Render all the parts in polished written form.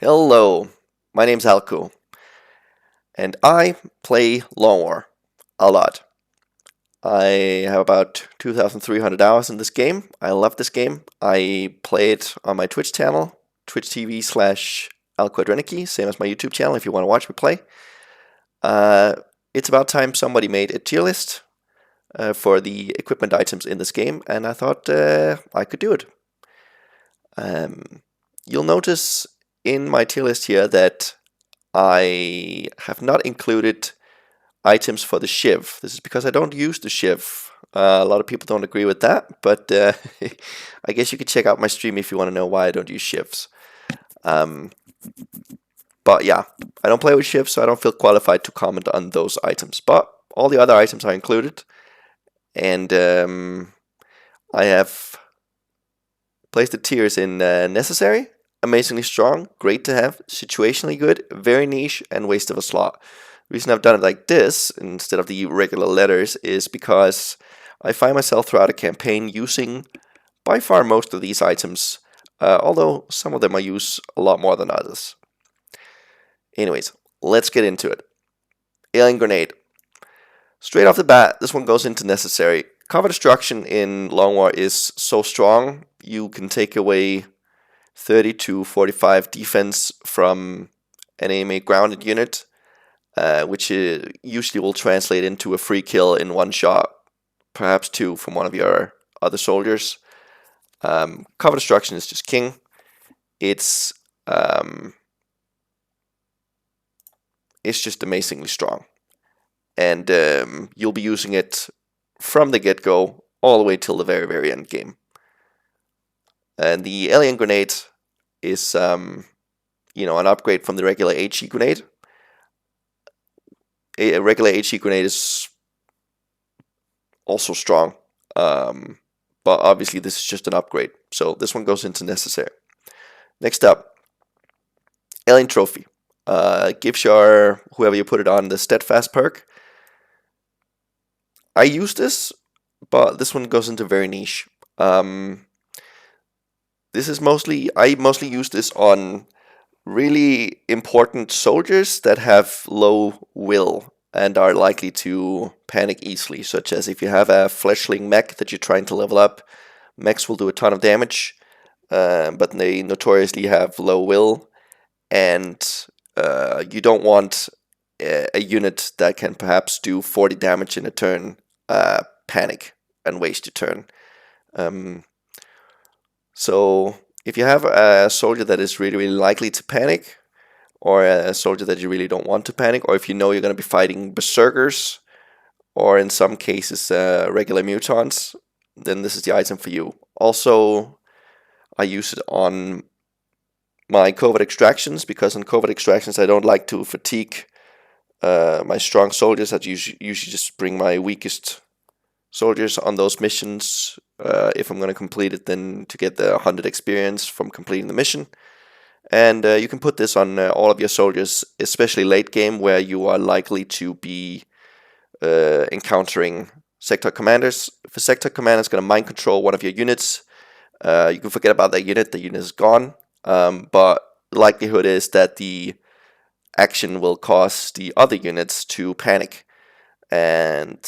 Hello, my name's Alko, and I play Long War a lot. I have about 2,300 hours in this game. I love this game. I play it on my Twitch channel, Twitch TV/Alquadreniki, same as my YouTube channel if you want to watch me play. Uh, it's about time somebody made a tier list for the equipment items in this game, and I thought I could do it. Um, you'll notice in my tier list here that I have not included items for the Shiv. This is because I don't use the Shiv. A lot of people don't agree with that, but I guess you could check out my stream if you want to know why I don't use Shivs. Um, but yeah, I don't play with Shivs, so I don't feel qualified to comment on those items. But all the other items are included, and I have placed the tiers in necessary, amazingly strong, great to have, situationally good, very niche, and waste of a slot. The reason I've done it like this instead of the regular letters is because I find myself throughout a campaign using by far most of these items, although some of them I use a lot more than others. Anyways, let's get into it. Alien Grenade. Straight off the bat, this one goes into necessary. Cover destruction in Long War is so strong, you can take away 30 to 45 defense from an enemy grounded unit, which usually will translate into a free kill in one shot, perhaps two from one of your other soldiers. Cover destruction is just king. It's just amazingly strong, and you'll be using it from the get-go all the way till the very, very end game. And the alien grenade is an upgrade from the regular HE grenade. A regular HE grenade is also strong, but obviously this is just an upgrade, so this one goes into necessary. Next up, Alien Trophy. Gives your whoever you put it on the steadfast perk. I use this, but this one goes into very niche. This is I mostly use this on really important soldiers that have low will and are likely to panic easily, such as if you have a fleshling mech that you're trying to level up. Mechs will do a ton of damage, but they notoriously have low will, and you don't want a unit that can perhaps do 40 damage in a turn panic and waste your turn. So if you have a soldier that is really, really likely to panic, or a soldier that you really don't want to panic, or if you know you're going to be fighting berserkers, or in some cases regular mutants, then this is the item for you. Also, I use it on my covert extractions, because on covert extractions I don't like to fatigue my strong soldiers. I usually just bring my weakest soldiers on those missions if I'm going to complete it, then to get the 100 experience from completing the mission. And you can put this on all of your soldiers, especially late game, where you are likely to be encountering sector commanders. If a sector commander is going to mind control one of your units, you can forget about that unit. The unit is gone. But the likelihood is that the action will cause the other units to panic. And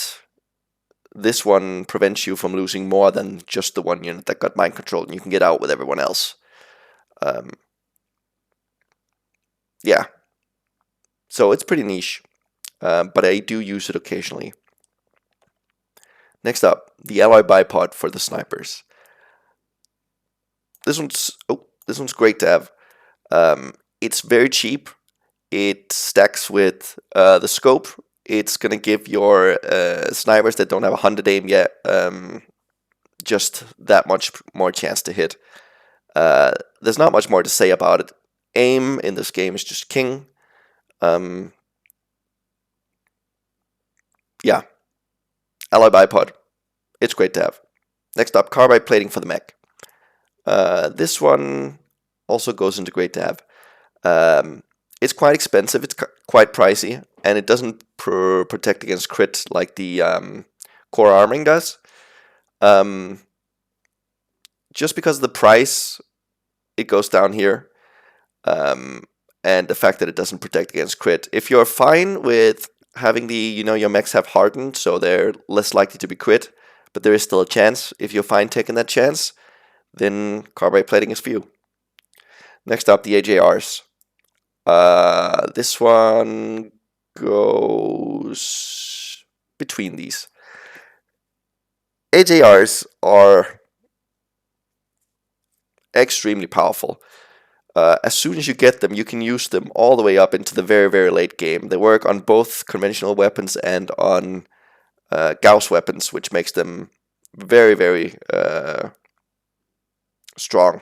this one prevents you from losing more than just the one unit that got mind controlled, and you can get out with everyone else. Yeah. So it's pretty niche, but I do use it occasionally. Next up, the alloy bipod for the snipers. This one's great to have. It's very cheap. It stacks with the scope. It's gonna give your snipers that don't have 100 aim yet just that much more chance to hit. There's not much more to say about it. Aim in this game is just king. Yeah, alloy bipod. It's great to have. Next up, carbide plating for the mech. This one also goes into great to have. It's quite expensive, it's quite pricey, and it doesn't protect against crit like the core armoring does. Just because of the price, it goes down here. and the fact that it doesn't protect against crit. If you're fine with having your mechs have hardened, so they're less likely to be crit, but there is still a chance. If you're fine taking that chance, then carbide plating is for you. Next up, the AJRs. This one goes between these. AJRs are extremely powerful. As soon as you get them, you can use them all the way up into the very, very late game. They work on both conventional weapons and on Gauss weapons, which makes them very, very strong.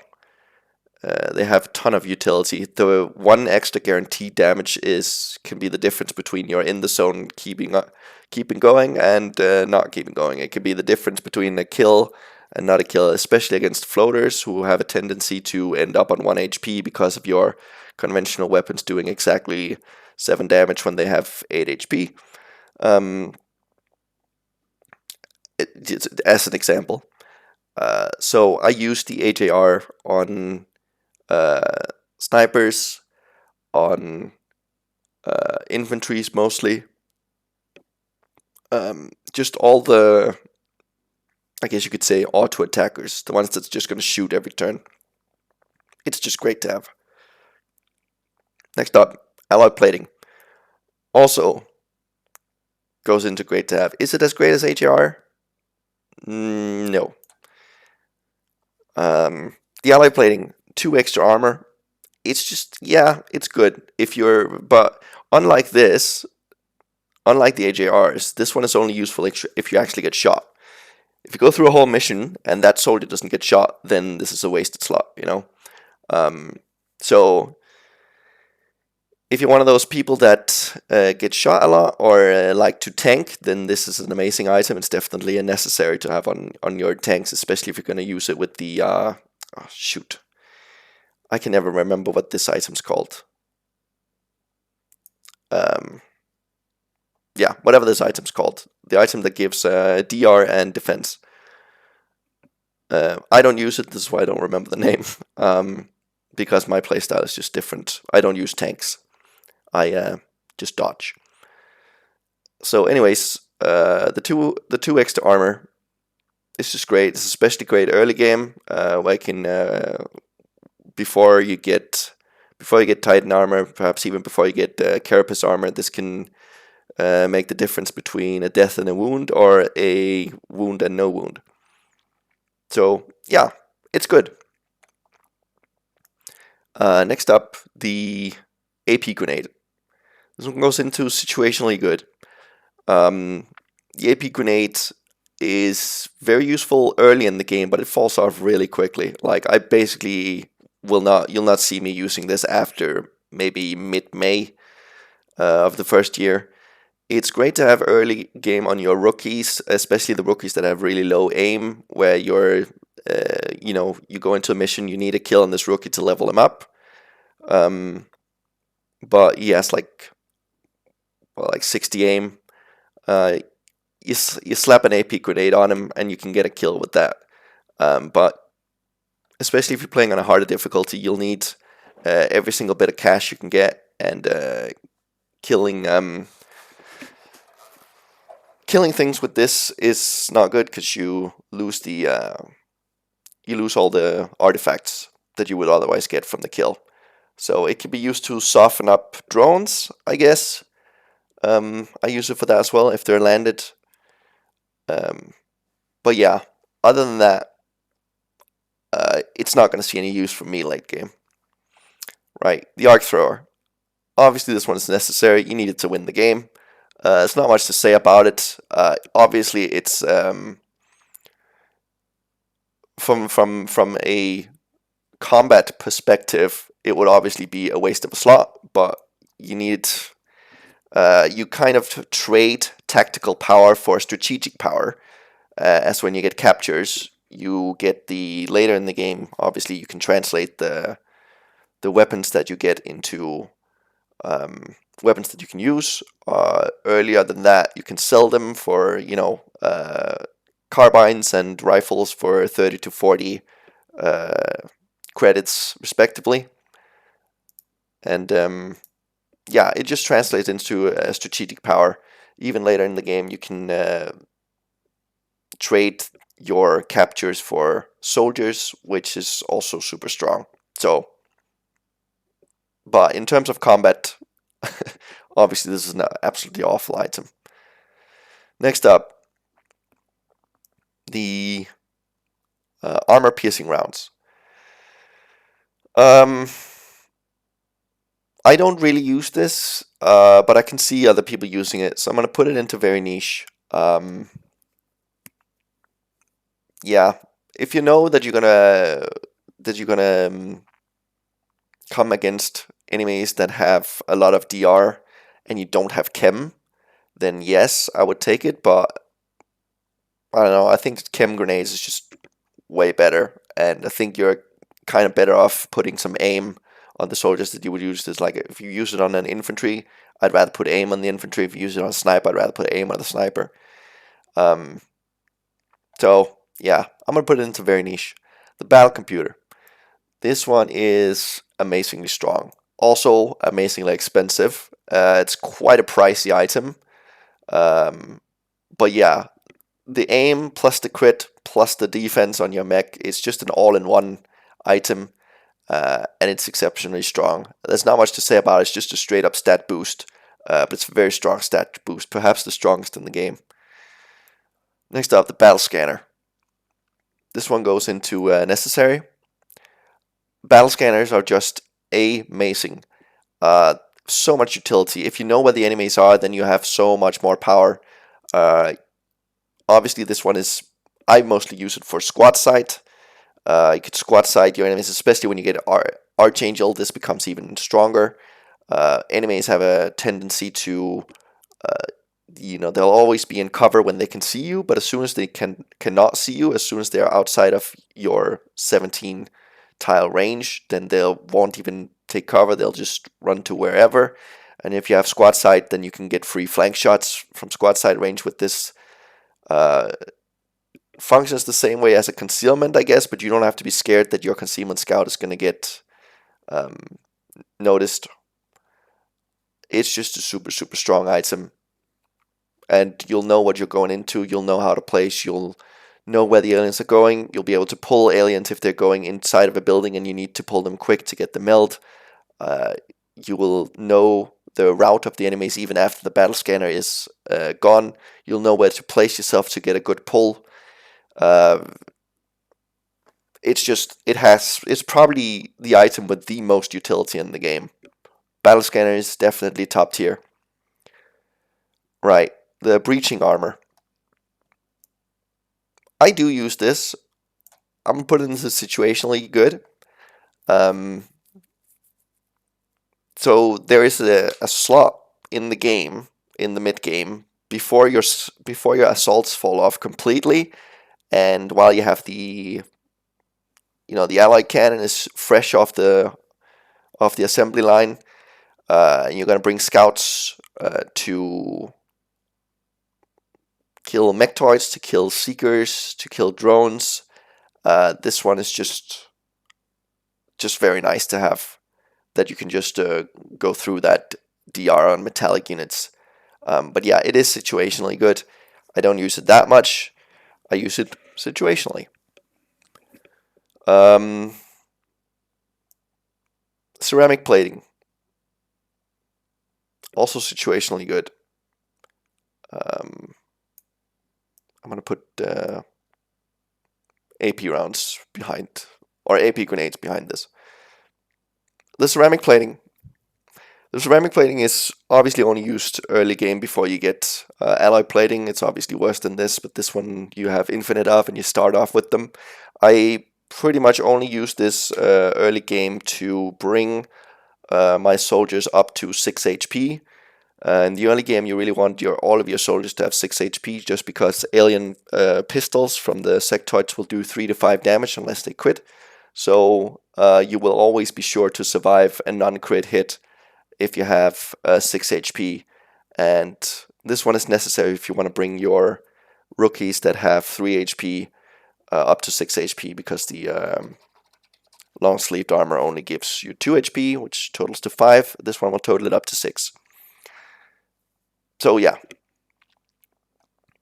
They have a ton of utility. The one extra guaranteed damage can be the difference between you're in the zone keeping going and not keeping going. It could be the difference between a kill and not a kill, especially against floaters who have a tendency to end up on 1 HP because of your conventional weapons doing exactly 7 damage when they have 8 HP. As an example. So I use the AJR on snipers, on infantries mostly. Just all the, I guess you could say, auto attackers, the ones that's just going to shoot every turn. It's just great to have. Next up, alloy plating. Also goes into great to have. Is it as great as AJR? No. The alloy plating, 2 extra armor. It's just, yeah, it's good but unlike the AJRs, this one is only useful if you actually get shot. If you go through a whole mission and that soldier doesn't get shot, then this is a wasted slot, So if you're one of those people that get shot a lot or like to tank, then this is an amazing item. It's definitely a necessary to have on your tanks, especially if you're going to use it with the shoot. I can never remember what this item's called. Yeah, whatever this item's called. The item that gives DR and defense. I don't use it, this is why I don't remember the name. Because my playstyle is just different. I don't use tanks. I just dodge. So anyways, the two extra armor is just great. It's especially great early game, where I can before you get Titan armor, perhaps even before you get Carapace armor, this can make the difference between a death and a wound or a wound and no wound. So yeah, it's good. Next up, the AP grenade. This one goes into situationally good. The AP grenade is very useful early in the game, but it falls off really quickly. Like, I basically you'll not see me using this after maybe mid-May of the first year. It's great to have early game on your rookies, especially the rookies that have really low aim, where you go into a mission, you need a kill on this rookie to level him up. But he has like 60 aim. You slap an AP grenade on him and you can get a kill with that. But especially if you're playing on a harder difficulty, you'll need every single bit of cash you can get, and killing things with this is not good because you lose all the artifacts that you would otherwise get from the kill. So it can be used to soften up drones, I guess. I use it for that as well if they're landed. But yeah, other than that, it's not going to see any use from me late game. Right, the arc thrower. Obviously, this one is necessary. You need it to win the game. There's not much to say about it. Obviously, it's from a combat perspective, it would obviously be a waste of a slot. But you need you kind of trade tactical power for strategic power. As when you get captures, you get later in the game. Obviously, you can translate the weapons that you get into weapons that you can use. Earlier than that, you can sell them for carbines and rifles for 30 to 40 credits respectively. And yeah, it just translates into a strategic power. Even later in the game, you can trade your captures for soldiers, which is also super strong. So, but in terms of combat, obviously this is an absolutely awful item. Next up, the armor piercing rounds. Um, I don't really use this, but I can see other people using it, so I'm gonna put it into very niche. Yeah, if you know that you're gonna come against enemies that have a lot of DR and you don't have chem, then yes, I would take it. But I don't know. I think chem grenades is just way better, and I think you're kind of better off putting some aim on the soldiers that you would use this. Like if you use it on an infantry, I'd rather put aim on the infantry. If you use it on a sniper, I'd rather put aim on the sniper. Um, so yeah, I'm gonna put it into very niche. The battle computer. This one is amazingly strong. Also amazingly expensive. It's quite a pricey item. Um, but yeah, the aim plus the crit plus the defense on your mech is just an all-in-one item, and it's exceptionally strong. There's not much to say about it. It's just a straight-up stat boost, but it's a very strong stat boost, perhaps the strongest in the game. Next up, the battle scanner. This one goes into necessary. Battle scanners are just amazing. Uh, so much utility. If you know where the enemies are, then you have so much more power. Uh, Obviously, this one is. I mostly use it for squad sight. You could squad sight your enemies, especially when you get Archangel. This becomes even stronger. Enemies have a tendency to, they'll always be in cover when they can see you, but as soon as they cannot see you, as soon as they're outside of your 17 tile range, then they won't even take cover. They'll just run to wherever. And if you have squad sight, then you can get free flank shots from squad sight range with this. Uh, Functions the same way as a concealment, I guess, but you don't have to be scared that your concealment scout is going to get um, noticed. It's just a super, super strong item. And you'll know what you're going into. You'll know how to place. You'll know where the aliens are going. You'll be able to pull aliens if they're going inside of a building and you need to pull them quick to get the meld. You will know the route of the enemies even after the battle scanner is gone. You'll know where to place yourself to get a good pull. It's probably the item with the most utility in the game. Battle scanner is definitely top tier. Right, the breaching armor. I do use this. I'm gonna put it into situationally good. Um, so there is a slot in the game, in the mid game, before your assaults fall off completely, and while you have the allied cannon is fresh off the assembly line. You're gonna bring scouts to kill mechtoids, to kill seekers, to kill drones. This one is just very nice to have. That you can just go through that DR on metallic units. But yeah, it is situationally good. I don't use it that much. I use it situationally. Ceramic plating. Also situationally good. I'm going to put AP rounds behind, or AP grenades behind this. The ceramic plating. The ceramic plating is obviously only used early game before you get alloy plating. It's obviously worse than this, but this one you have infinite of and you start off with them. I pretty much only use this early game to bring my soldiers up to 6 HP. In the early game, you really want all of your soldiers to have 6 HP, just because alien pistols from the sectoids will do 3 to 5 damage unless they crit. So you will always be sure to survive a non-crit hit if you have 6 HP. And this one is necessary if you want to bring your rookies that have 3 HP up to 6 HP, because Long sleeved armor only gives you 2 HP, which totals to 5. This one will total it up to 6. So yeah.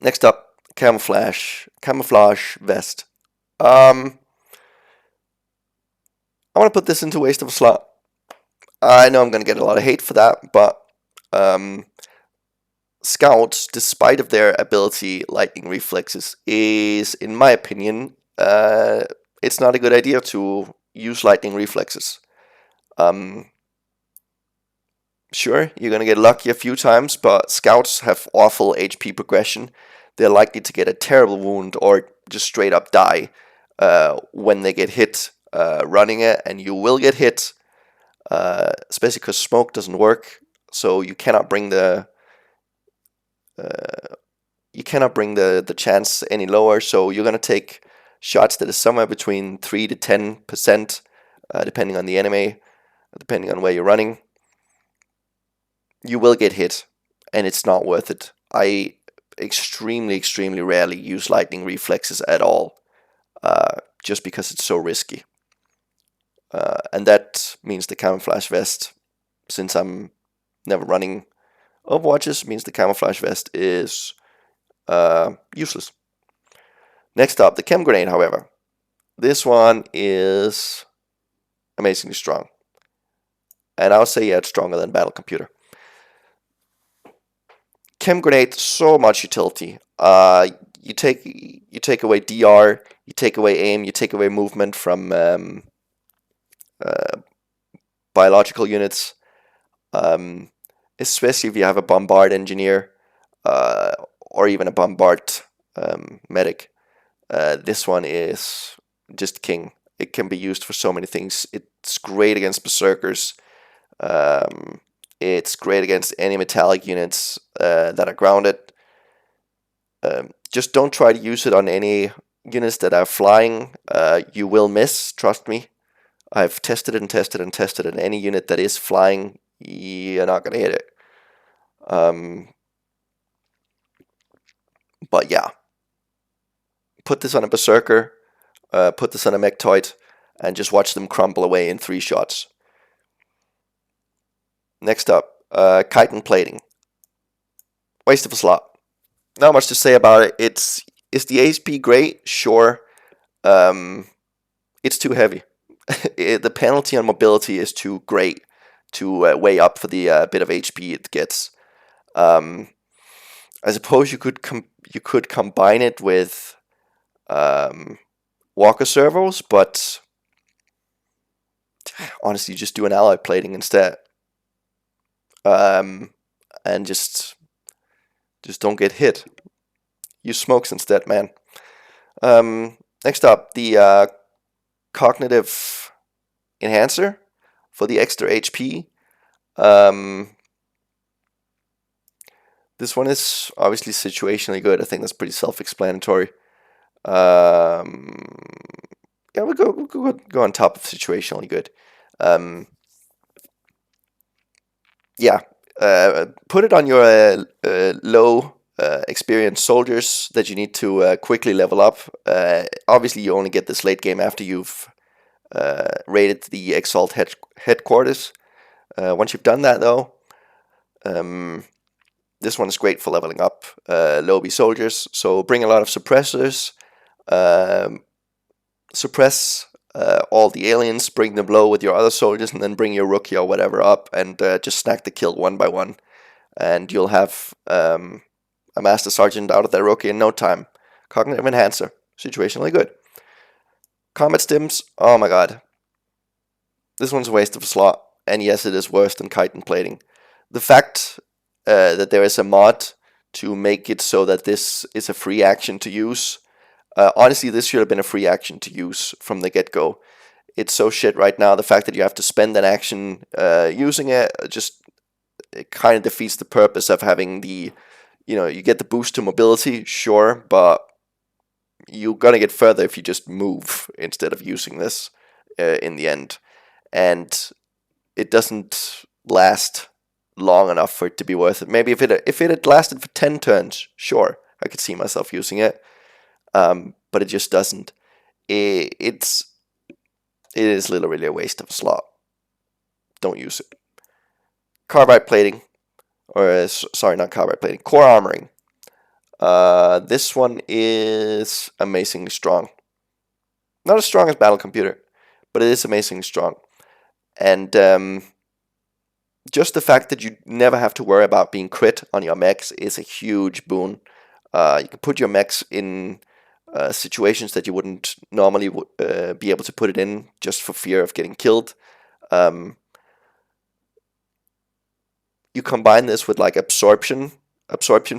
Next up, camouflage vest. I want to put this into waste of a slot. I know I'm going to get a lot of hate for that, but scouts, despite of their ability, lightning reflexes, is, in my opinion, it's not a good idea to use lightning reflexes. Sure, you're going to get lucky a few times, but scouts have awful HP progression. They're likely to get a terrible wound or just straight up die when they get hit running it, and you will get hit, especially because smoke doesn't work, so you cannot bring the chance any lower. So you're going to take shots that is somewhere between 3 to 10%, depending on the enemy, depending on where you're running. You will get hit, and it's not worth it. I extremely rarely use lightning reflexes at all, just because it's so risky. And that means the camouflage vest, since I'm never running Overwatches, means the camouflage vest is useless. Next up, the chem grenade, however. This one is amazingly strong. And I'll say, yeah, it's stronger than battle computer. Chem grenade, so much utility. You take away DR, you take away aim, you take away movement from biological units. Especially if you have a bombard engineer or even a bombard medic. This one is just king. It can be used for so many things. It's great against berserkers. It's great against any metallic units that are grounded. Just don't try to use it on any units that are flying. You will miss, trust me. I've tested it and tested and tested it. Any unit that is flying, you're not going to hit it. But yeah. Put this on a berserker, put this on a mechtoid, and just watch them crumble away in 3 shots. Next up, chitin plating. Waste of a slot. Not much to say about it. Is the HP great? Sure. It's too heavy. The penalty on mobility is too great to weigh up for the bit of HP it gets. I suppose you could combine it with walker servos, but honestly, just do an alloy plating instead. And just don't get hit. Use smokes instead, man. Next up, the cognitive enhancer for the extra HP. This one is obviously situationally good. I think that's pretty self-explanatory. Yeah, we'll go on top of situationally good. Yeah, put it on your low experienced soldiers that you need to quickly level up. Obviously, you only get this late game after you've raided the Exalt headquarters. Once you've done that, though, this one is great for leveling up low B soldiers. So bring a lot of suppressors, suppress all the aliens, bring them low with your other soldiers, and then bring your rookie or whatever up, and just snack the kill one by one. And you'll have a Master Sergeant out of that rookie in no time. Cognitive Enhancer, situationally good. Combat Stims, oh my god. This one's a waste of a slot, and yes, it is worse than chitin plating. The fact that there is a mod to make it so that this is a free action to use. Honestly, this should have been a free action to use from the get-go. It's so shit right now. The fact that you have to spend an action using it, it kind of defeats the purpose of having the, you get the boost to mobility, sure, but you're gonna get further if you just move instead of using this in the end. And it doesn't last long enough for it to be worth it. Maybe if it had lasted for 10 turns, sure, I could see myself using it. But it just doesn't. It's It is literally a waste of a slot. Don't use it. Carbide plating, or sorry, not carbide plating, core armoring. This one is amazingly strong. Not as strong as Battle Computer, but it is amazingly strong. And just the fact that you never have to worry about being crit on your mechs is a huge boon. You can put your mechs in situations that you wouldn't normally be able to put it in just for fear of getting killed. You combine this with like absorption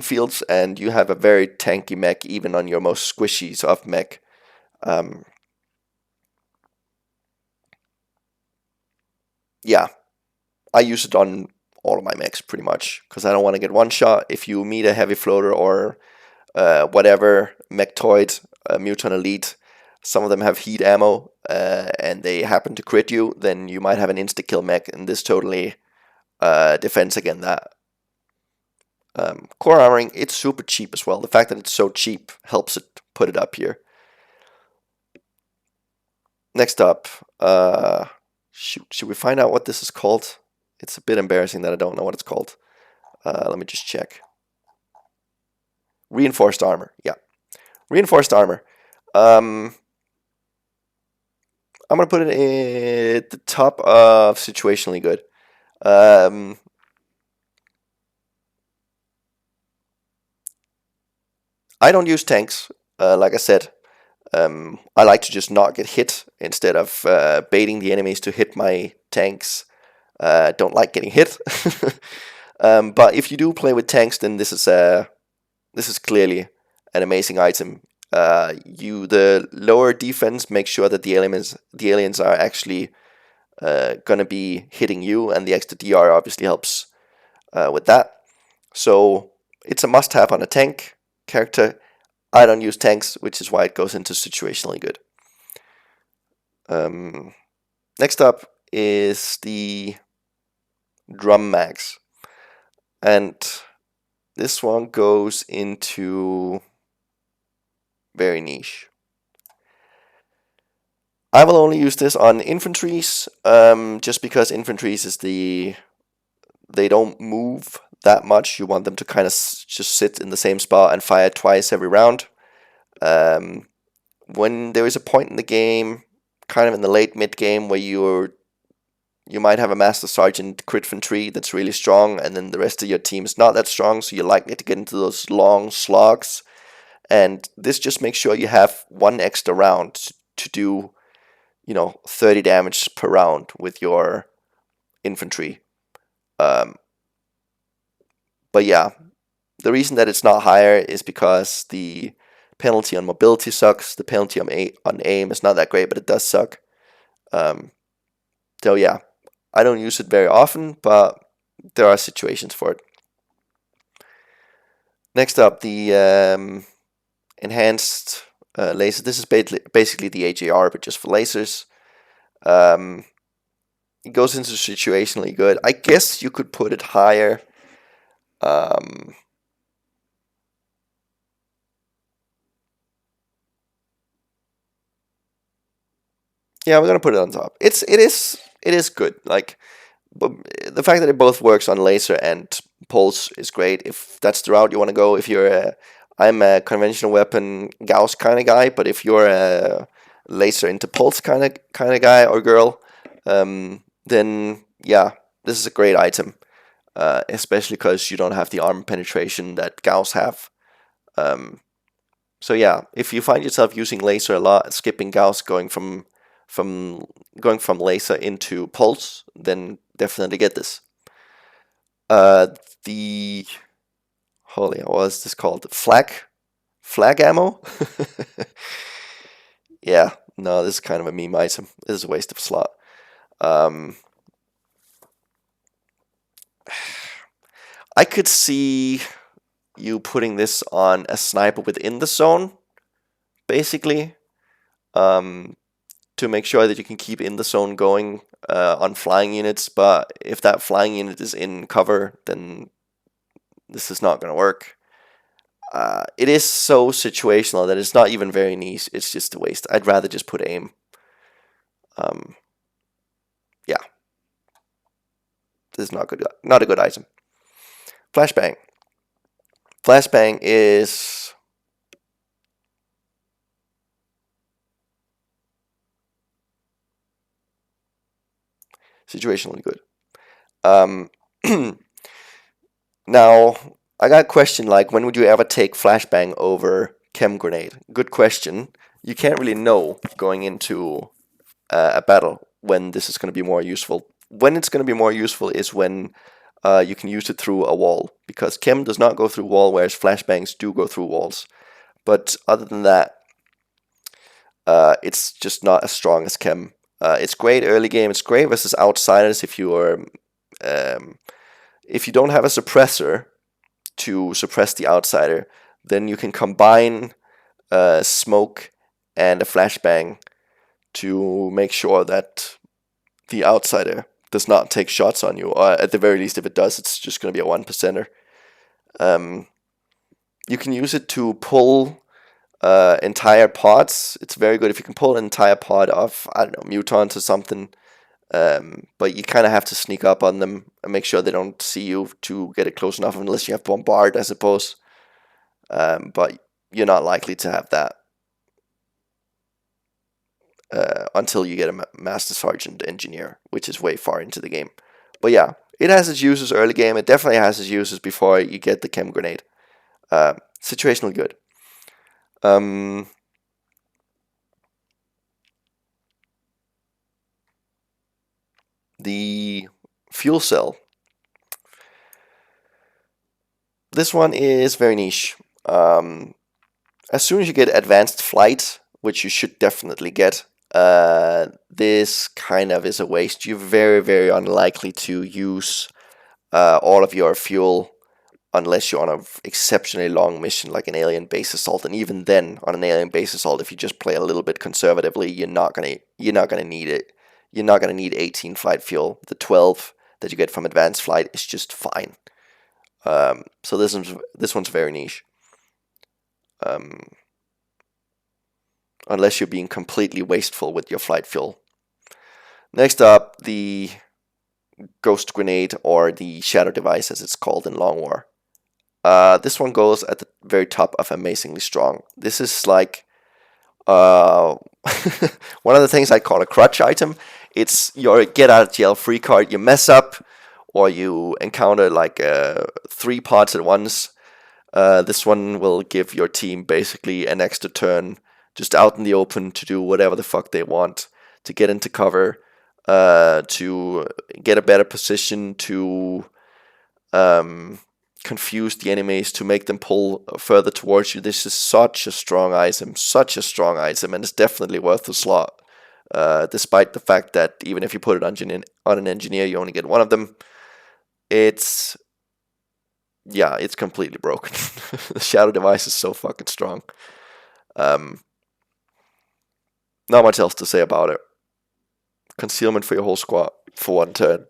fields, and you have a very tanky mech even on your most squishy soft mech. Yeah, I use it on all of my mechs pretty much because I don't want to get one shot. If you meet a heavy floater or whatever mechtoid, mutant elite, some of them have heat ammo, and they happen to crit you, then you might have an insta kill mech, and this totally defends against that. Core armoring, it's super cheap as well. The fact that it's so cheap helps it put it up here. Next up, should we find out what this is called? It's a bit embarrassing that I don't know what it's called. Let me just check. Reinforced armor, yeah. Reinforced armor. I'm gonna put it at the top of situationally good. I don't use tanks, like I said. I like to just not get hit instead of baiting the enemies to hit my tanks. Don't like getting hit. But if you do play with tanks, then this is clearly an amazing item. The lower defense makes sure that the aliens are actually gonna be hitting you, and the extra DR obviously helps with that. So it's a must-have on a tank character. I don't use tanks, which is why it goes into situationally good. Next up is the drum mags, and this one goes into very niche. I will only use this on infantries, just because infantries is they don't move that much. You want them to kind of just sit in the same spot and fire twice every round. When there is a point in the game, kind of in the late mid game, where you might have a master sergeant crit infantry that's really strong, and then the rest of your team is not that strong, so you're likely to get into those long slogs. And this just makes sure you have one extra round to do, 30 damage per round with your infantry. But yeah, the reason that it's not higher is because the penalty on mobility sucks. The penalty on aim is not that great, but it does suck. So yeah, I don't use it very often, but there are situations for it. Next up, the enhanced laser. This is basically the AJR, but just for lasers. It goes into situationally good. I guess you could put it higher. Yeah, we're gonna put it on top. It is good. Like, but the fact that it both works on laser and pulse is great. If that's the route you want to go, I'm a conventional weapon Gauss kind of guy, but if you're a laser into pulse kind of guy or girl, then yeah, this is a great item, especially because you don't have the armor penetration that Gauss have. So yeah, if you find yourself using laser a lot, skipping Gauss, going from laser into pulse, then definitely get this. The holy, what is this called? Flag ammo. Yeah, no, this is kind of a meme item. This is a waste of slot. I could see you putting this on a sniper within the zone, basically, to make sure that you can keep in the zone going on flying units. But if that flying unit is in cover, then this is not going to work. It is so situational that it's not even very niche. It's just a waste. I'd rather just put aim. Um, yeah, this is not good. Not a good item. Flashbang. Flashbang is situationally good. Um, Now, I got a question like, when would you ever take flashbang over chem grenade? Good question. You can't really know going into a battle when this is going to be more useful. When it's going to be more useful is when you can use it through a wall, because chem does not go through wall, whereas flashbangs do go through walls. But other than that, it's just not as strong as chem. It's great early game. It's great versus outsiders if you don't have a suppressor to suppress the outsider, then you can combine smoke and a flashbang to make sure that the outsider does not take shots on you, or at the very least, if it does, it's just going to be a 1%er. You can use it to pull entire pods. It's very good if you can pull an entire pod of, I don't know, mutants or something. But you kind of have to sneak up on them and make sure they don't see you to get it close enough, unless you have bombard, I suppose. But you're not likely to have that until you get a Master Sergeant Engineer, which is way far into the game. But yeah, it has its uses early game. It definitely has its uses before you get the chem grenade. Situational good. The fuel cell. This one is very niche. As soon as you get advanced flight, which you should definitely get, this kind of is a waste. You're very, very unlikely to use all of your fuel unless you're on an exceptionally long mission like an alien base assault. And even then, on an alien base assault, if you just play a little bit conservatively, you're not gonna need it. You're not gonna need 18 flight fuel. The 12 that you get from advanced flight is just fine. So this one's very niche. Unless you're being completely wasteful with your flight fuel. Next up, the ghost grenade, or the shadow device as it's called in Long War. This one goes at the very top of amazingly strong. This is like one of the things I call a crutch item. It's your get out of jail free card. You mess up, or you encounter like 3 pods at once. This one will give your team basically an extra turn just out in the open to do whatever the fuck they want, to get into cover, to get a better position, to confuse the enemies, to make them pull further towards you. This is such a strong item, and it's definitely worth the slot. Despite the fact that even if you put it on an engineer, you only get one of them. It's completely broken. The shadow device is so fucking strong. Not much else to say about it. Concealment for your whole squad for 1 turn.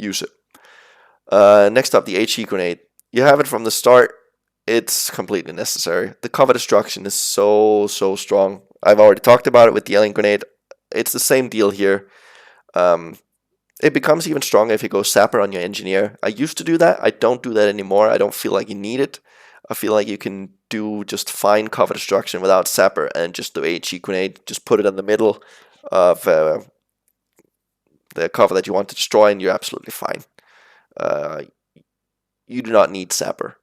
Use it. Next up, the HE grenade. You have it from the start. It's completely necessary. The cover destruction is so strong. I've already talked about it with the alien grenade. It's the same deal here. It becomes even stronger if you go sapper on your engineer. I used to do that. I don't do that anymore. I don't feel like you need it. I feel like you can do just fine cover destruction without sapper, and just the HE grenade, just put it in the middle of the cover that you want to destroy, and you're absolutely fine. You do not need sapper.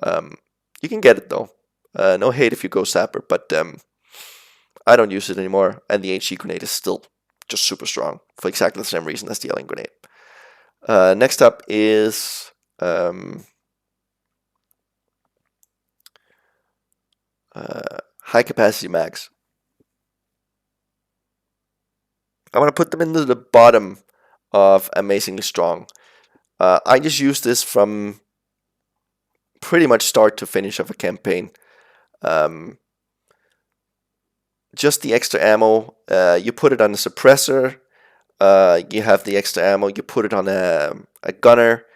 You can get it though. No hate if you go sapper, but I don't use it anymore, and the HE grenade is still just super strong for exactly the same reason as the alien grenade. Next up is high capacity mags. I'm going to put them into the bottom of amazingly strong. I just use this from pretty much start to finish of a campaign. Just the extra ammo, you put it on a suppressor, you have the extra ammo, you put it on a gunner.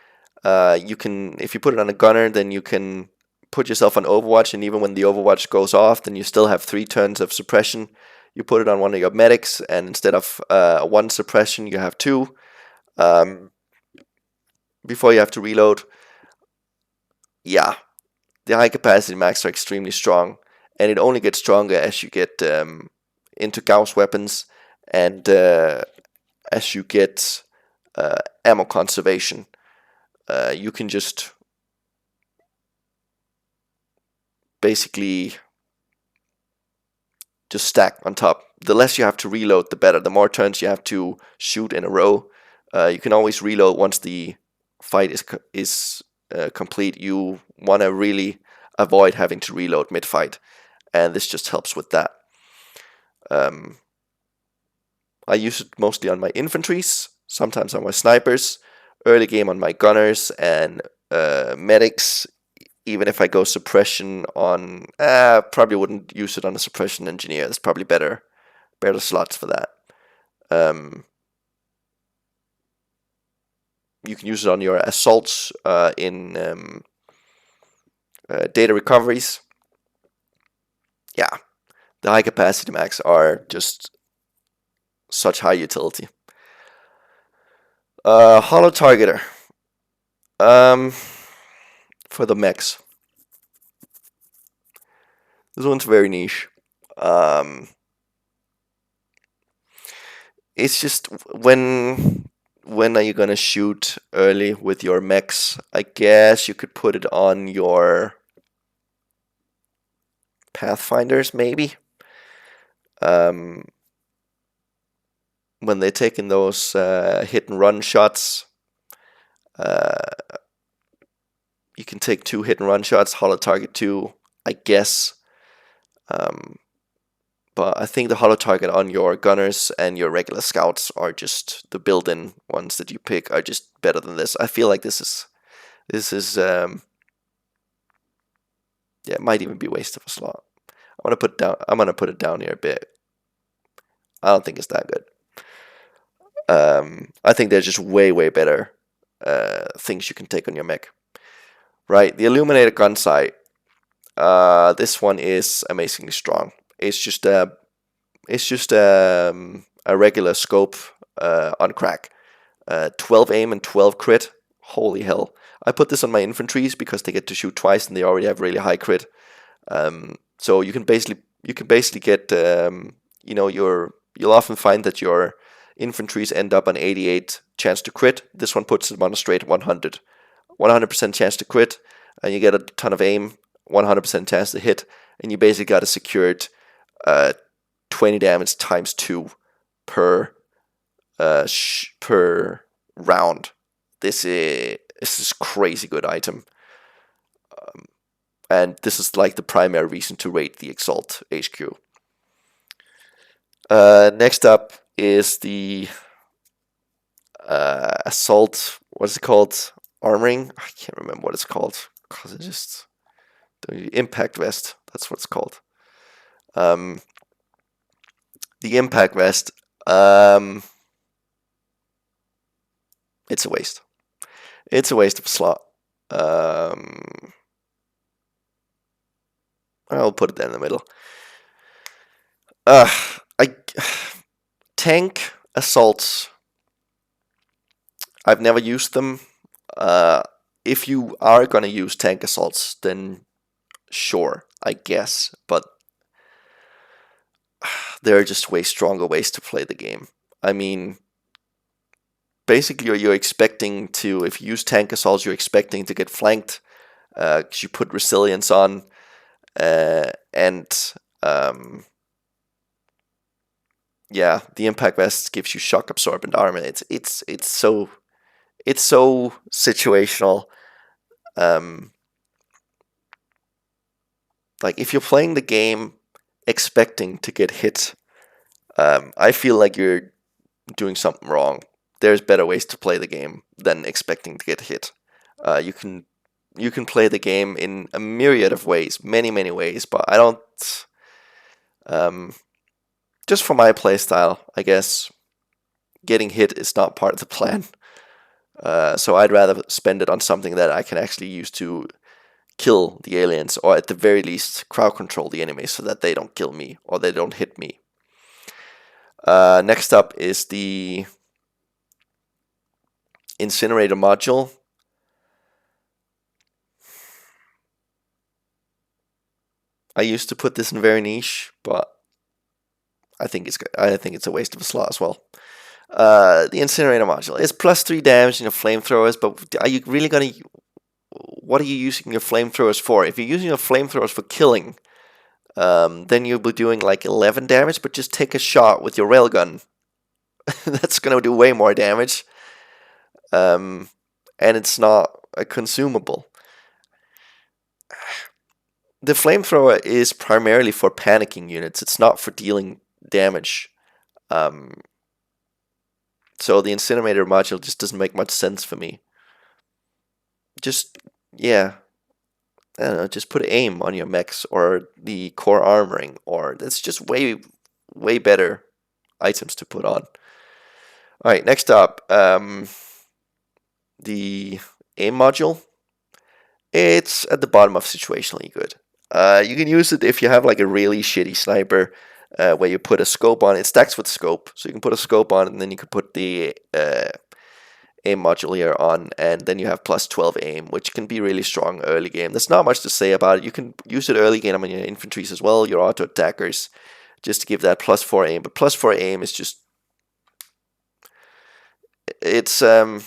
If you put it on a gunner, then you can put yourself on Overwatch, and even when the Overwatch goes off, then you still have 3 turns of suppression. You put it on one of your medics, and instead of one suppression, you have two. Before you have to reload. Yeah, the high capacity mags are extremely strong, and it only gets stronger as you get into Gauss weapons and as you get ammo conservation. You can just basically just stack on top. The less you have to reload, the better. The more turns you have to shoot in a row, you can always reload once the fight is complete. You want to really avoid having to reload mid-fight, and this just helps with that. I use it mostly on my infantries, sometimes on my snipers, early game on my gunners and medics. Even if I go suppression on, probably wouldn't use it on a suppression engineer. There's probably better slots for that. You can use it on your assaults in data recoveries. Yeah, the high capacity mags are just such high utility. Hollow targeter. For the mechs. This one's very niche. It's just when are you gonna shoot early with your mechs? I guess you could put it on your Pathfinders, maybe. When they're taking those hit and run shots, you can take 2 hit and run shots, hollow target 2, I guess. But I think the hollow target on your gunners and your regular scouts are just the built-in ones that you pick are just better than this. I feel like this is yeah, it might even be a waste of a slot. I'm gonna put it down here a bit. I don't think it's that good. I think there's just way better things you can take on your mech. Right, the illuminated gun sight. This one is amazingly strong. It's just a regular scope on crack. 12 aim and 12 crit. Holy hell! I put this on my infantries because they get to shoot twice and they already have really high crit. So you can basically get you'll often find that your infantries end up on 88 chance to crit. This one puts them on a straight 100% chance to crit, and you get a ton of aim, 100% chance to hit, and you basically got a secured 20 damage times 2 per round. This is crazy good item. And this is like the primary reason to rate the Exalt HQ. Next up is the Assault, what's it called? Armoring? I can't remember what it's called. Because it just... The Impact Vest, that's what it's called. The Impact Vest, it's a waste. It's a waste of a slot. I'll put it there in the middle. Tank assaults. I've never used them. If you are gonna use tank assaults, then sure, I guess. But there are just way stronger ways to play the game. I mean, basically, you're expecting to, if you use tank assaults, you're expecting to get flanked. Because you put resilience on, and yeah, the impact vest gives you shock absorbent armor. It's so situational. Like if you're playing the game expecting to get hit, I feel like you're doing something wrong. There's better ways to play the game than expecting to get hit. You can play the game in a myriad of ways, many ways, but I don't. Just for my playstyle, I guess getting hit is not part of the plan. So I'd rather spend it on something that I can actually use to kill the aliens, or at the very least crowd control the enemies so that they don't kill me or they don't hit me. Next up is the incinerator module. I used to put this in very niche, but I think it's a waste of a slot as well. The incinerator module is +3 damage in your flamethrowers, but are you really gonna? What are you using your flamethrowers for? If you're using your flamethrowers for killing, then you'll be doing like 11 damage. But just take a shot with your railgun. That's gonna do way more damage. And it's not a consumable. The flamethrower is primarily for panicking units. It's not for dealing damage. Um, so the incinerator module just doesn't make much sense for me. Just, yeah, I don't know, just put aim on your mechs or the core armoring, or that's just way better items to put on. All right, next up, the aim module. It's at the bottom of situationally good. You can use it if you have like a really shitty sniper, where you put a scope on. It stacks with scope, so you can put a scope on, and then you can put the aim module here on, and then you have +12 aim, which can be really strong early game. There's not much to say about it. You can use it early game on your infantries as well, your auto attackers, just to give that +4 aim. But +4 aim is just it's um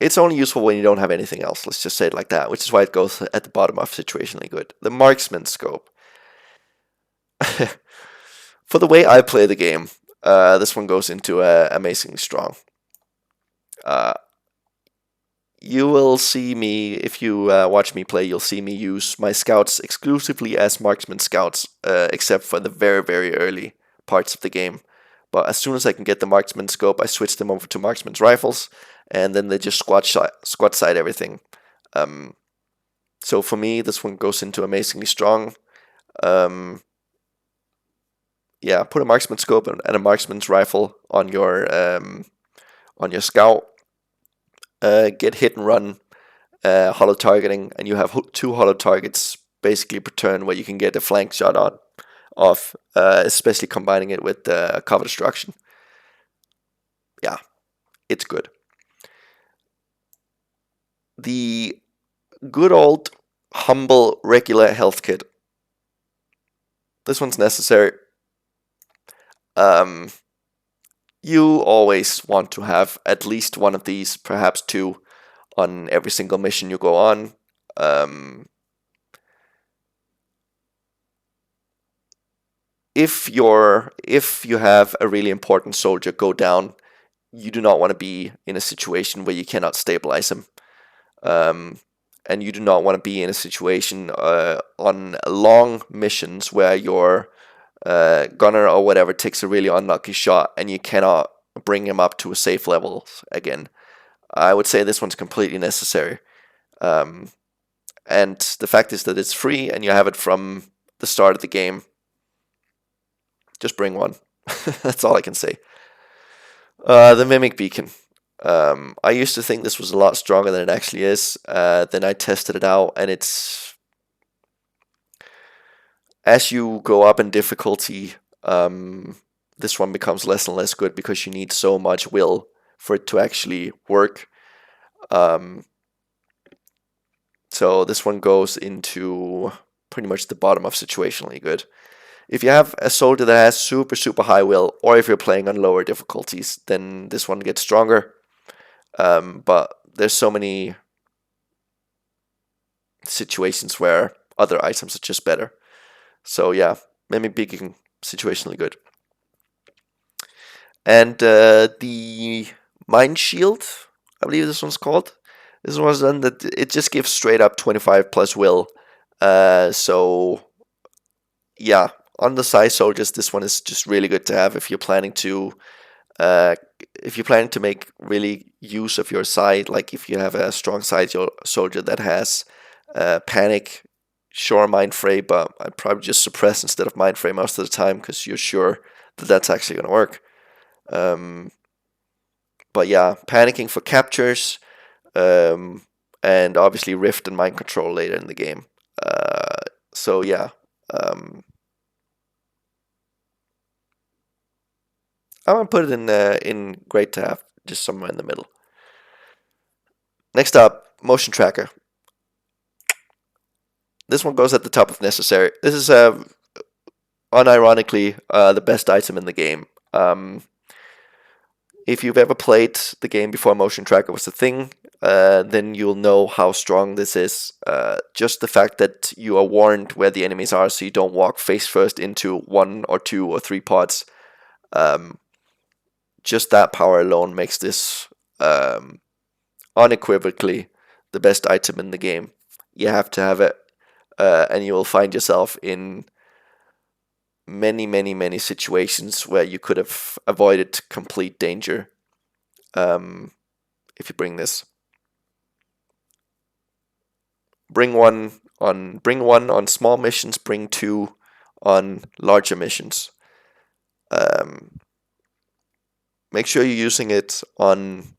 it's only useful when you don't have anything else. Let's just say it like that, which is why it goes at the bottom of situationally good. The marksman scope. For the way I play the game, this one goes into amazingly strong. Uh, you will see me, if you watch me play, you'll see me use my scouts exclusively as marksman scouts, except for the very early parts of the game. But as soon as I can get the marksman scope, I switch them over to marksman's rifles, and then they just squat side everything. So for me, this one goes into amazingly strong. Yeah, put a marksman scope and a marksman's rifle on your scout. Get hit and run, hollow targeting, and you have 2 hollow targets basically per turn where you can get a flank shot on off, especially combining it with cover destruction. Yeah, it's good. The good old humble regular health kit. This one's necessary. You always want to have at least one of these, perhaps 2, on every single mission you go on. If you have a really important soldier go down, you do not want to be in a situation where you cannot stabilize him. And you do not want to be in a situation on long missions where your gunner or whatever takes a really unlucky shot and you cannot bring him up to a safe level again. I would say this one's completely necessary. And the fact is that it's free and you have it from the start of the game. Just bring one. That's all I can say. The Mimic Beacon. I used to think this was a lot stronger than it actually is. Then I tested it out, and it's as you go up in difficulty, this one becomes less and less good because you need so much will for it to actually work. So this one goes into pretty much the bottom of situationally good. If you have a soldier that has super high will, or if you're playing on lower difficulties, then this one gets stronger. But there's so many situations where other items are just better. So yeah, Mimic Beacon, situationally good. And the Mind Shield, I believe this one's called. This one was done that it just gives straight up 25 plus will. So yeah, on the size soldiers, this one is just really good to have if you're planning to make really use of your side. Like if you have a strong side soldier that has panic, sure, mind fray, but I'd probably just suppress instead of mind fray most of the time because you're sure that that's actually going to work. But yeah, panicking for captures, and obviously rift and mind control later in the game. So yeah, I'm gonna put it in great to have, just somewhere in the middle. Next up, motion tracker. This one goes at the top of necessary. This is unironically the best item in the game. If you've ever played the game before motion tracker was a thing, then you'll know how strong this is. Just the fact that you are warned where the enemies are, so you don't walk face first into 1 or 2 or 3 pods. Just that power alone makes this unequivocally the best item in the game. You have to have it, and you will find yourself in many situations where you could have avoided complete danger if you bring this. Bring one on small missions. Bring 2 on larger missions. Make sure you're using it on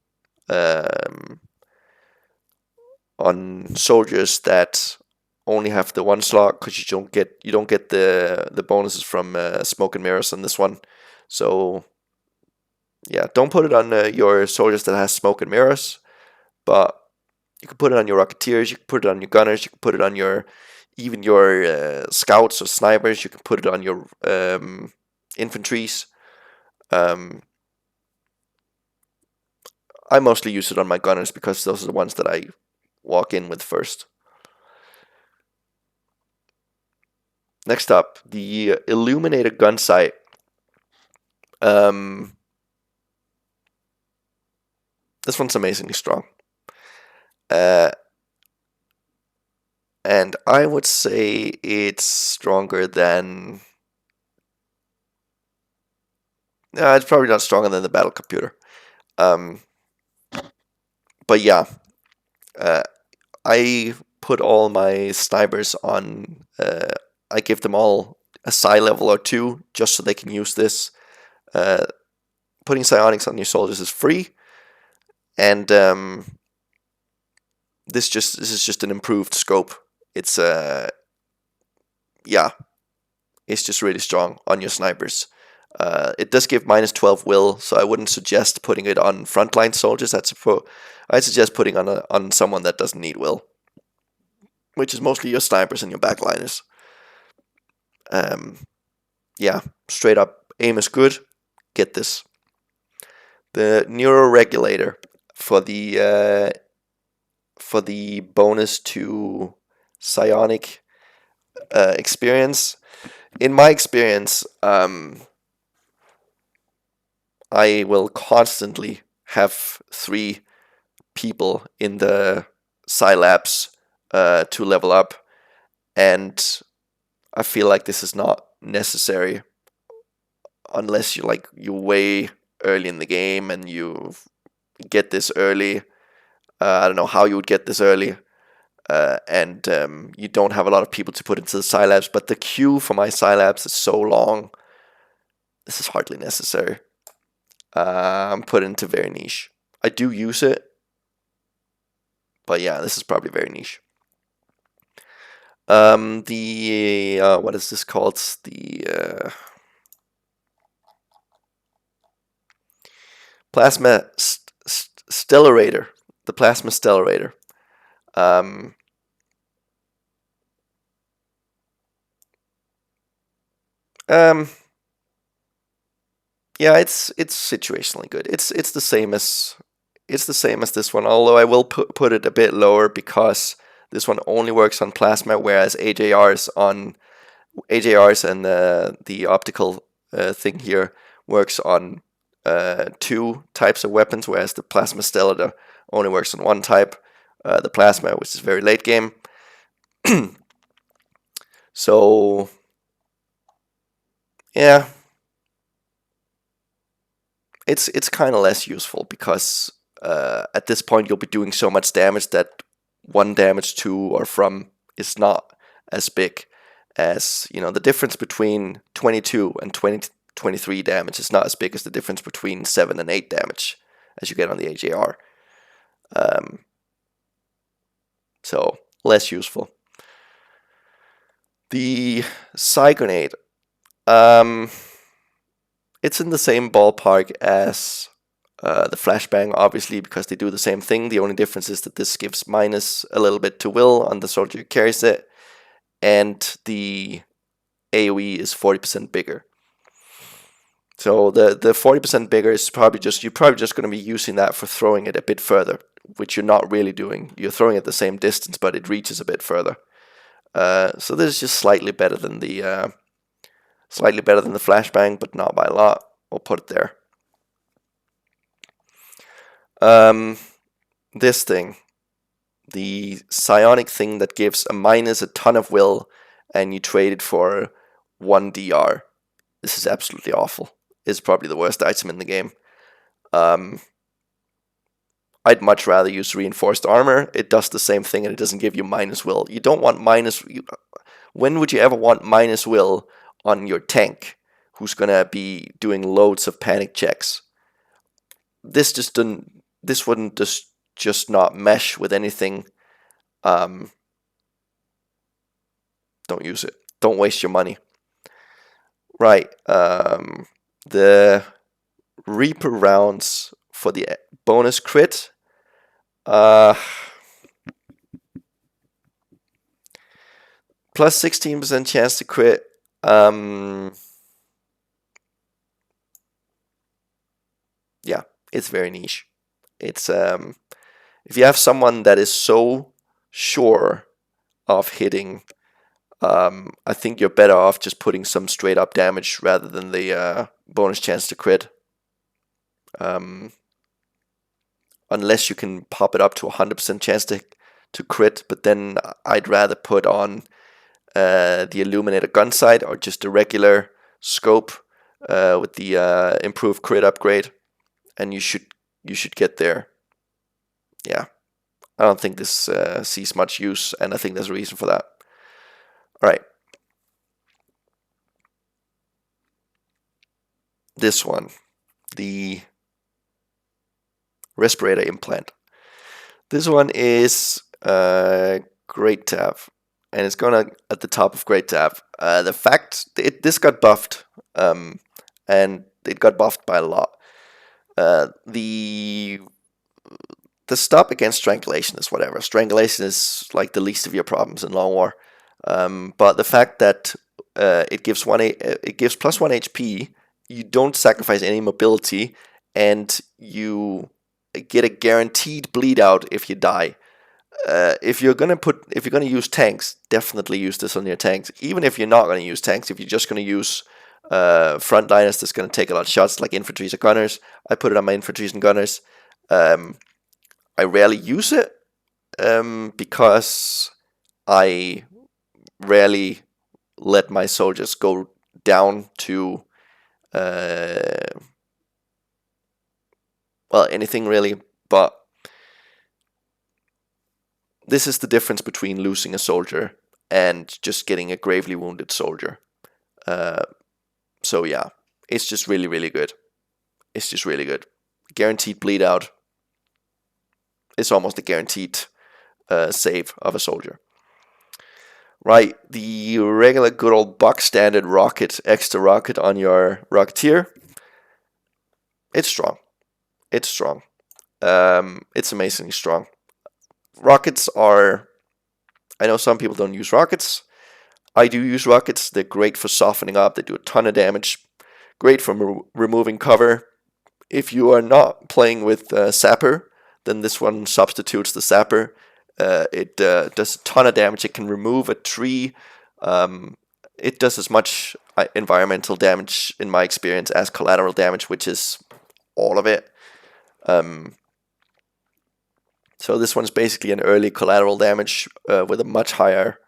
soldiers that only have the 1 slot, because you don't get the bonuses from smoke and mirrors on this one. So yeah, don't put it on your soldiers that has smoke and mirrors, but you can put it on your rocketeers, you can put it on your gunners, you can put it on even your scouts or snipers, you can put it on your infantries. I mostly use it on my gunners because those are the ones that I walk in with first. Next up, the illuminated gun sight. This one's amazingly strong. And I would say it's stronger than... it's probably not stronger than the battle computer. But yeah, I put all my snipers on... I give them all a psi level or 2, just so they can use this. Putting psionics on your soldiers is free, and this is just an improved scope. It's it's just really strong on your snipers. It does give -12 will, so I wouldn't suggest putting it on frontline soldiers. I'd suggest putting on someone that doesn't need will, which is mostly your snipers and your backliners. Yeah, straight up, aim is good. Get this. The neuroregulator for the bonus to psionic experience. In my experience, I will constantly have 3 people in the psi labs to level up, and I feel like this is not necessary unless you're way early in the game and you get this early. I don't know how you would get this early, and you don't have a lot of people to put into the psi labs, but the queue for my psi labs is so long. This is hardly necessary. I'm put into very niche. I do use it, but yeah, this is probably very niche. What is this called? The plasma stellarator. The plasma stellarator. Yeah, it's situationally good. It's the same as this one, although I will put it a bit lower because this one only works on plasma, whereas AJRs and the optical thing here works on 2 types of weapons, whereas the plasma stellar only works on 1 type, the plasma, which is very late game. So yeah, it's kind of less useful because at this point you'll be doing so much damage that 1 damage to or from is not as big as, the difference between 22 and 23 damage is not as big as the difference between 7 and 8 damage as you get on the AJR. So less useful. The psi grenade. It's in the same ballpark as the flashbang, obviously, because they do the same thing. The only difference is that this gives minus a little bit to will on the soldier who carries it, and the AoE is 40% bigger. So the 40% bigger is you're probably just going to be using that for throwing it a bit further, which you're not really doing. You're throwing it the same distance, but it reaches a bit further. So this is just slightly better than the flashbang, but not by a lot. We'll put it there. This thing, the psionic thing that gives a minus a ton of will, and you trade it for 1 DR. This is absolutely awful. It's probably the worst item in the game. I'd much rather use reinforced armor. It does the same thing and it doesn't give you minus will. You don't want minus. When would you ever want minus will on your tank, who's gonna be doing loads of panic checks? This just didn't. This wouldn't just not mesh with anything. Don't use it. Don't waste your money. Right. The Reaper rounds for the bonus crit. Plus 16% chance to crit. Yeah, it's very niche. It's if you have someone that is so sure of hitting, I think you're better off just putting some straight up damage rather than the bonus chance to crit. Unless you can pop it up to 100% chance to crit, but then I'd rather put on the Illuminator gun sight or just a regular scope with the improved crit upgrade, and you should get there. Yeah, I don't think this sees much use, and I think there's a reason for that. All right, this one, the respirator implant. This one is great to have, and it's gonna at the top of great to have. The fact this got buffed, and it got buffed by a lot. The stop against strangulation is whatever. Strangulation is like the least of your problems in Long War. But the fact that it gives plus 1 HP, you don't sacrifice any mobility, and you get a guaranteed bleed out if you die. If you're gonna use tanks, definitely use this on your tanks. Even if you're not gonna use tanks, if you're just gonna use frontliners that's gonna take a lot of shots, like infantries or gunners, I put it on my infantries and gunners. I rarely use it because I rarely let my soldiers go down to anything really, but this is the difference between losing a soldier and just getting a gravely wounded soldier. So yeah, it's just really, really good. It's just really good. Guaranteed bleed out. It's almost a guaranteed save of a soldier. Right, the regular good old box standard rocket, extra rocket on your Rocketeer. It's strong. It's strong. It's amazingly strong. Rockets are... I know some people don't use rockets. I do use rockets. They're great for softening up. They do a ton of damage. Great for removing cover. If you are not playing with Sapper, then this one substitutes the Sapper. It does a ton of damage. It can remove a tree. It does as much environmental damage, in my experience, as collateral damage, which is all of it. So this one's basically an early collateral damage with a much higher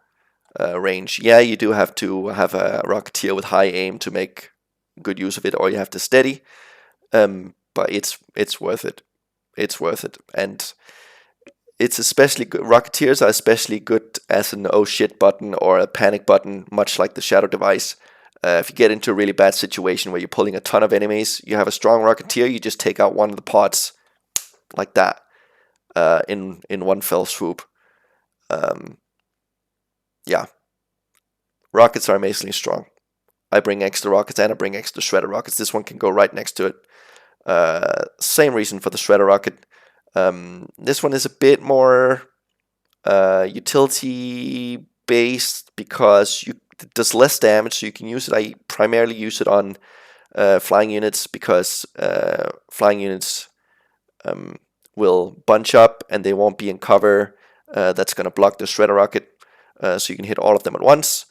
range. Yeah, you do have to have a Rocketeer with high aim to make good use of it, or you have to steady. But it's worth it. It's worth it, and it's especially good. Rocketeers are especially good as an oh shit button or a panic button, much like the Shadow device. If you get into a really bad situation where you're pulling a ton of enemies, you have a strong Rocketeer, you just take out one of the pods like that in one fell swoop. Yeah, rockets are amazingly strong. I bring extra rockets and I bring extra shredder rockets. This one can go right next to it. Same reason for the shredder rocket. This one is a bit more utility based because it does less damage, so you can use it. I primarily use it on flying units because flying units will bunch up and they won't be in cover. That's going to block the shredder rocket, so you can hit all of them at once.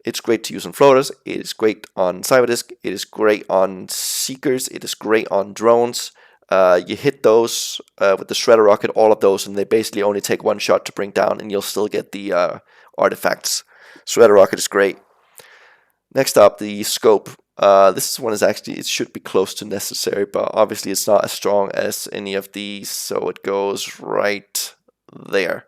It's great to use on floaters. It is great on Cyberdisc. It is great on Seekers. It is great on drones. You hit those with the Shredder Rocket, all of those, and they basically only take one shot to bring down, and you'll still get the artifacts. Shredder Rocket is great. Next up, the Scope. This one is actually, it should be close to necessary, but obviously it's not as strong as any of these, so it goes right there.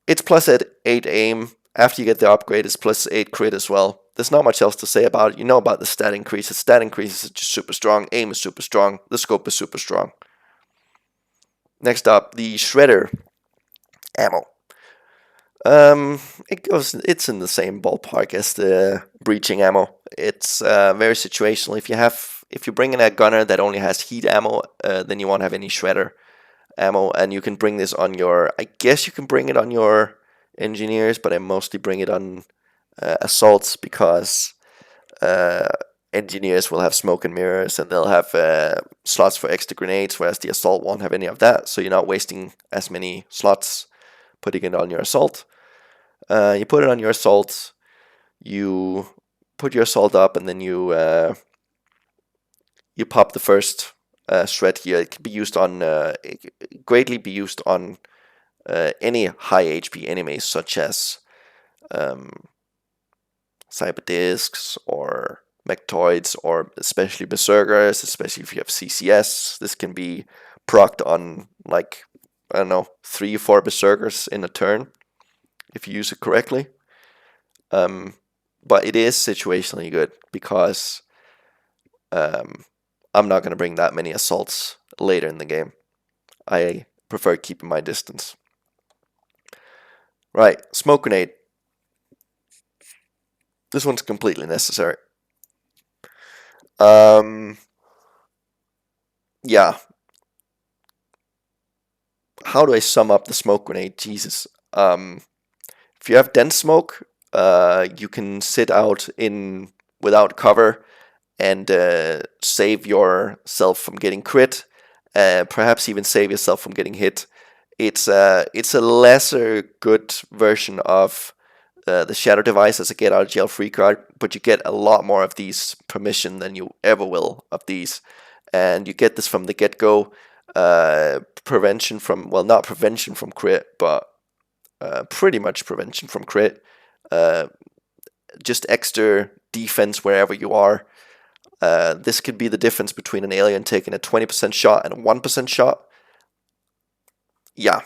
It's plus 8 aim. After you get the upgrade, it's plus 8 crit as well. There's not much else to say about it. You know about the stat increases. Stat increases are just super strong. Aim is super strong. The scope is super strong. Next up, the Shredder ammo. It's in the same ballpark as the breaching ammo. It's very situational. If you bring in a gunner that only has heat ammo, then you won't have any shredder ammo, and you can bring this on your. I guess you can bring it on your engineers, but I mostly bring it on assaults because engineers will have smoke and mirrors, and they'll have slots for extra grenades, whereas the assault won't have any of that. So you're not wasting as many slots putting it on your assault. You put it on your assault. You put your assault up, and then you pop the first shred here. It can be used on greatly be used on any high HP enemies, such as cyberdiscs or mechtoids, or especially berserkers, especially if you have CCS. This can be procced on, like, I don't know, 3 or 4 berserkers in a turn if you use it correctly. But it is situationally good because I'm not going to bring that many assaults later in the game. I prefer keeping my distance. Right, smoke grenade. This one's completely necessary. Yeah. How do I sum up the smoke grenade? Jesus. If you have dense smoke, you can sit out in without cover and save yourself from getting crit. Perhaps even save yourself from getting hit. It's a lesser good version of the Shadow Device as a get out of jail free card, but you get a lot more of these permission than you ever will of these, and you get this from the get go. Prevention from, well, not prevention from crit, but pretty much prevention from crit. Just extra defense wherever you are. This could be the difference between an alien taking a 20% shot and a 1% shot. Yeah.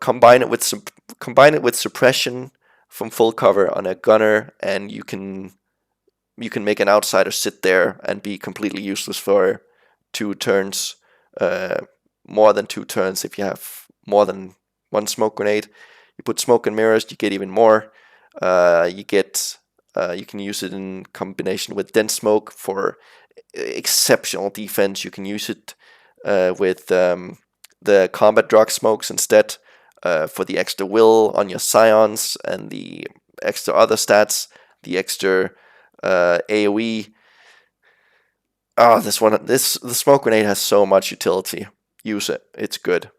Combine it with suppression from full cover on a gunner, and you can make an outsider sit there and be completely useless for 2 turns. More than 2 turns if you have more than 1 smoke grenade. You put smoke and mirrors, you get even more. You can use it in combination with dense smoke for exceptional defense. You can use it with the combat drug smokes instead, for the extra will on your scions and the extra other stats, the extra AoE. The smoke grenade has so much utility. Use it. It's good.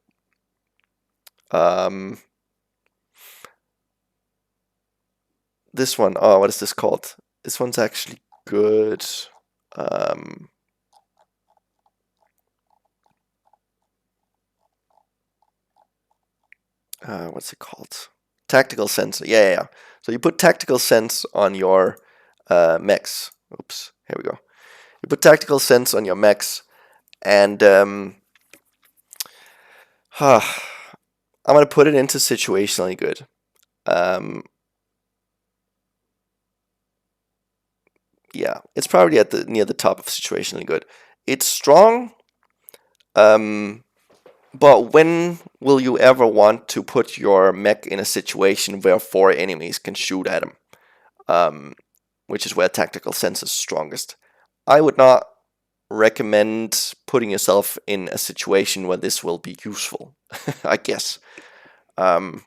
This one, what is this called? This one's actually good. What's it called? Tactical sense. Yeah. So you put tactical sense on your mechs. Oops, here we go. You put tactical sense on your mechs, and I'm gonna put it into situationally good. Yeah, it's probably near the top of situationally good. It's strong. But when will you ever want to put your mech in a situation where 4 enemies can shoot at him? Which is where tactical sense is strongest. I would not recommend putting yourself in a situation where this will be useful, I guess. Um,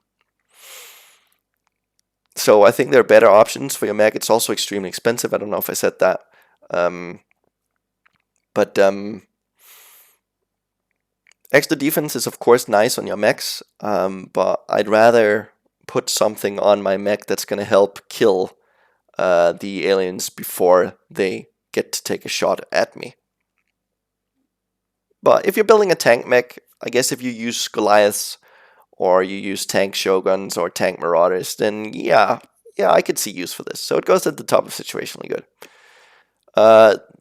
so I think there are better options for your mech. It's also extremely expensive. I don't know if I said that. Um, but extra defense is of course nice on your mechs, but I'd rather put something on my mech that's going to help kill the aliens before they get to take a shot at me. But if you're building a tank mech, I guess if you use Goliaths or you use tank shoguns or tank marauders, then yeah, I could see use for this. So it goes at the top of situationally good.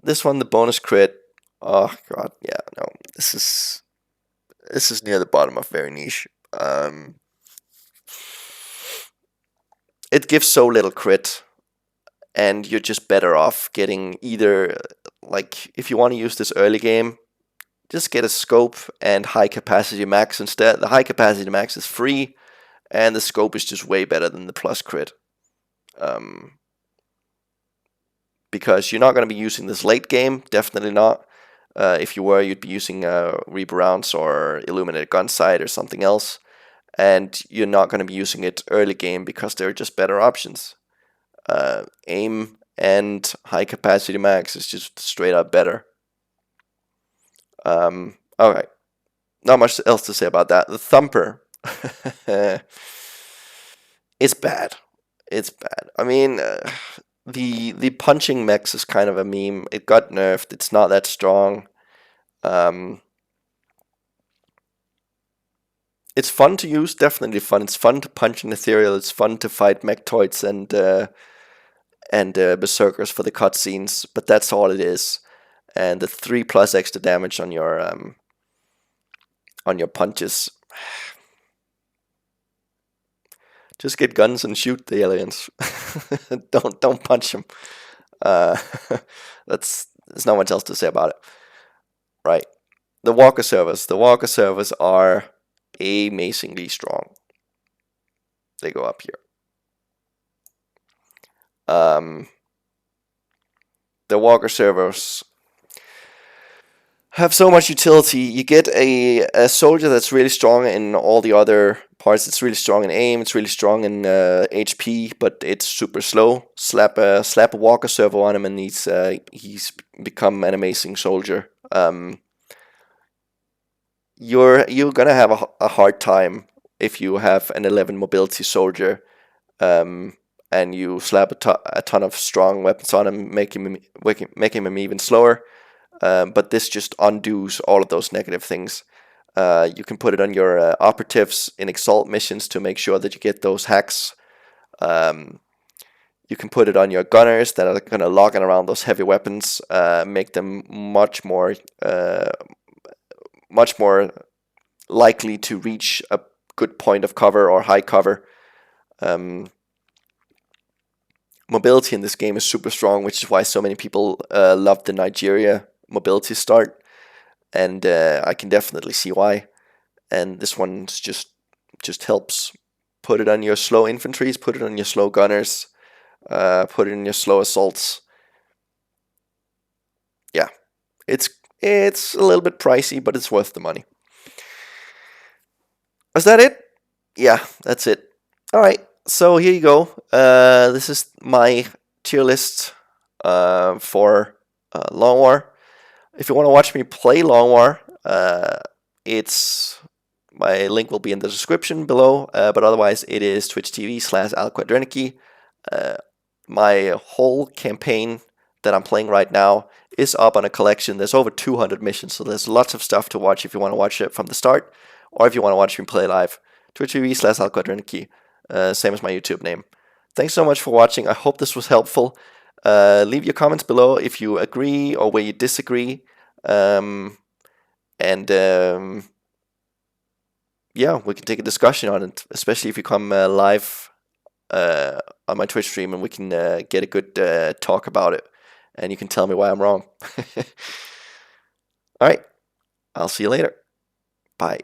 This one, the bonus crit. Oh god, yeah, no, this is near the bottom of very niche. It gives so little crit, and you're just better off getting either, like, if you want to use this early game, just get a scope and high capacity max instead. The high capacity max is free, and the scope is just way better than the plus crit. Because you're not going to be using this late game, definitely not. If you were, you'd be using Reaper Rounds or Illuminated Gunsight or something else. And you're not going to be using it early game because there are just better options. Aim and high capacity max is just straight up better. Alright, not much else to say about that. The Thumper. It's bad. It's bad. I mean, the punching mechs is kind of a meme. It got nerfed. It's not that strong. It's fun to use, definitely fun. It's fun to punch an ethereal. It's fun to fight mechtoids and berserkers for the cutscenes. But that's all it is. And the 3+ extra damage on your punches. Just get guns and shoot the aliens. don't punch them. Uh, there's not much else to say about it. Right. The Walker servers. The Walker servers are amazingly strong. They go up here. The Walker servers have so much utility. You get a soldier that's really strong in all the other parts. It's really strong in aim. It's really strong in HP, but it's super slow. Slap a Walker server on him, and he's become an amazing soldier. You're gonna have a hard time if you have an 11 mobility soldier, and you slap a ton of strong weapons on him, making him even slower. But this just undoes all of those negative things. You can put it on your operatives in Exalt missions to make sure that you get those hacks. You can put it on your gunners that are going to log in around those heavy weapons, make them much more likely to reach a good point of cover or high cover. Mobility in this game is super strong, which is why so many people love the Nigeria mobility start, and I can definitely see why. And this one's just helps. Put it on your slow infantries, put it on your slow gunners, put it in your slow assaults. Yeah, it's a little bit pricey, but it's worth the money. Is that it? Yeah, that's it. All right, so here you go. This is my tier list for Long War. If you want to watch me play Long War, it's my link will be in the description below. But otherwise, it is Twitch TV/AlQuadrenicky. My whole campaign that I'm playing right now is up on a collection. There's over 200 missions, so there's lots of stuff to watch if you want to watch it from the start, or if you want to watch me play live. Twitch TV/AlQuadrenicky, same as my YouTube name. Thanks so much for watching. I hope this was helpful. Leave your comments below if you agree or where you disagree. Yeah, we can take a discussion on it, especially if you come live on my Twitch stream, and we can get a good talk about it, and you can tell me why I'm wrong. All right, I'll see you later. Bye.